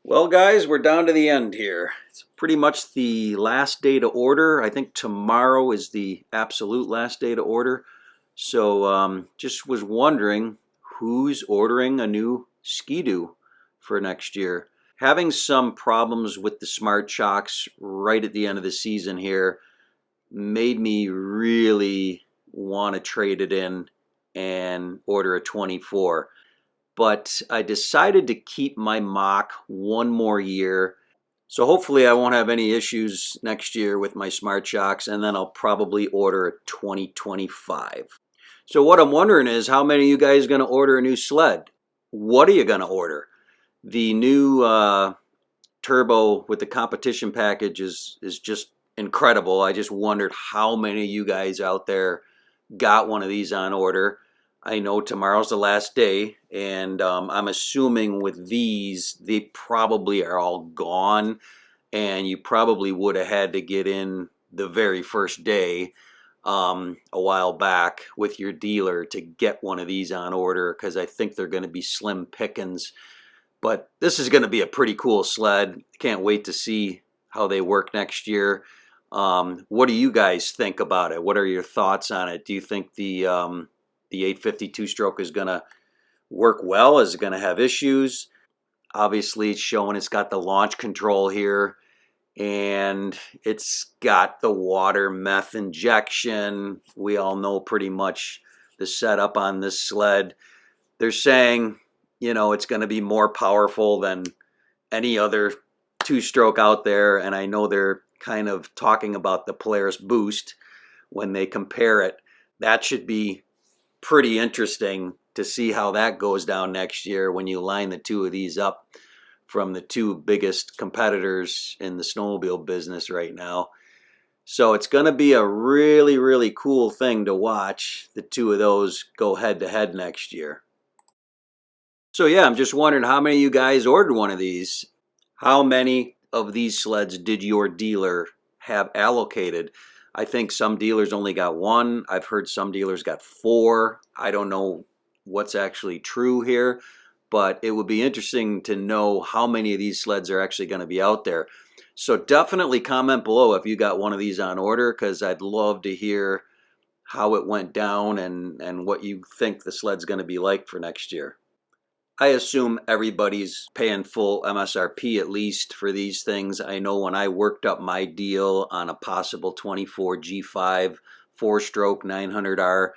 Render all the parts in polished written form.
Well, guys, we're down to the end here. It's pretty much the last day to order. I think tomorrow is the absolute last day to order. So just was wondering who's ordering a new Ski-Doo for next year. Having some problems with the Smart Shocks right at the end of the season here made me really want to trade it in and order a 24. But I decided to keep my mock one more year. So hopefully I won't have any issues next year with my Smart Shocks, and then I'll probably order a 2025. So what I'm wondering is, how many of you guys are going to order a new sled? What are you going to order? The new turbo with the competition package is just incredible. I just wondered how many of you guys out there got one of these on order. I know tomorrow's the last day, and I'm assuming with these, they probably are all gone, and you probably would have had to get in the very first day a while back with your dealer to get one of these on order, because I think they're going to be slim pickings. But this is going to be a pretty cool sled. Can't wait to see how they work next year. What do you guys think about it? What are your thoughts on it? Do you think the 852 stroke is going to work well? Is it going to have issues? Obviously, it's showing it's got the launch control here, and it's got the water meth injection. We all know pretty much the setup on this sled. They're saying, it's going to be more powerful than any other two-stroke out there, and I know they're kind of talking about the Polaris Boost when they compare it. That should be pretty interesting to see how that goes down next year when you line the two of these up from the two biggest competitors in the snowmobile business right now. So it's going to be a really, really cool thing to watch the two of those go head to head next year. So yeah, I'm just wondering how many of you guys ordered one of these. How many of these sleds did your dealer have allocated? I think some dealers only got one. I've heard some dealers got four. I don't know what's actually true here, but it would be interesting to know how many of these sleds are actually going to be out there. So definitely comment below if you got one of these on order, because I'd love to hear how it went down and what you think the sled's going to be like for next year. I assume everybody's paying full MSRP at least for these things. I know when I worked up my deal on a possible 24 G5 4-stroke 900R,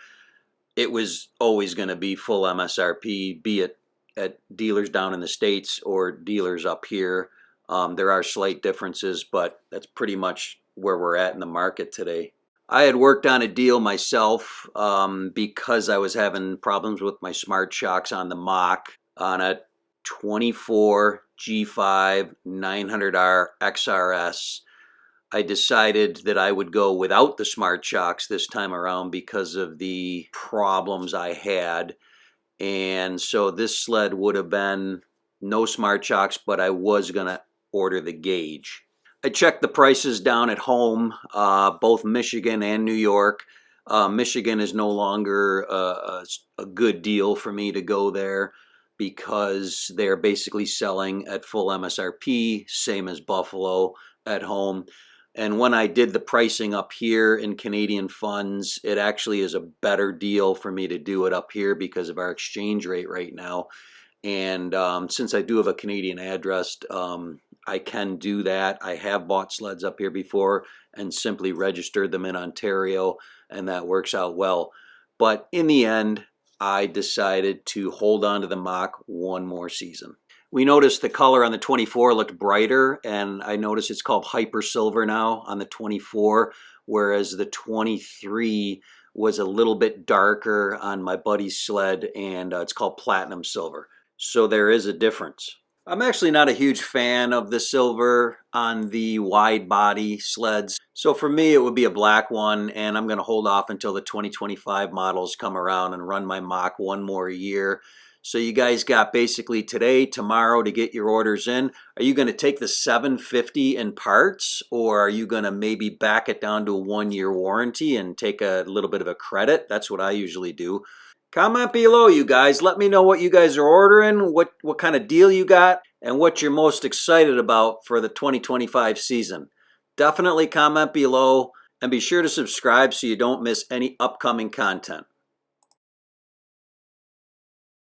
it was always going to be full MSRP, be it at dealers down in the States or dealers up here. There are slight differences, but that's pretty much where we're at in the market today. I had worked on a deal myself because I was having problems with my Smart Shocks on the mock on a 24 G5 900R XRS. I decided that I would go without the Smart Shocks this time around because of the problems I had. And so this sled would have been no Smart Shocks, but I was going to order the gauge. I checked the prices down at home, both Michigan and New York. Michigan is no longer a good deal for me to go there because they're basically selling at full MSRP, same as Buffalo at home. And when I did the pricing up here in Canadian funds, it actually is a better deal for me to do it up here because of our exchange rate right now. And since I do have a Canadian address, I can do that. I have bought sleds up here before and simply registered them in Ontario, and that works out well. But in the end, I decided to hold on to the mock one more season. We noticed the color on the 24 looked brighter, and I noticed it's called Hyper Silver now on the 24, whereas the 23 was a little bit darker on my buddy's sled, and it's called Platinum Silver. So there is a difference. I'm actually not a huge fan of the silver on the wide body sleds. So for me, it would be a black one, and I'm going to hold off until the 2025 models come around and run my mock one more year. So you guys got basically today, tomorrow to get your orders in. Are you going to take the $750 in parts, or are you going to maybe back it down to a 1-year warranty and take a little bit of a credit? That's what I usually do. Comment below, you guys. Let me know what you guys are ordering, what kind of deal you got. and what you're most excited about for the 2025 season. Definitely comment below and be sure to subscribe so you don't miss any upcoming content.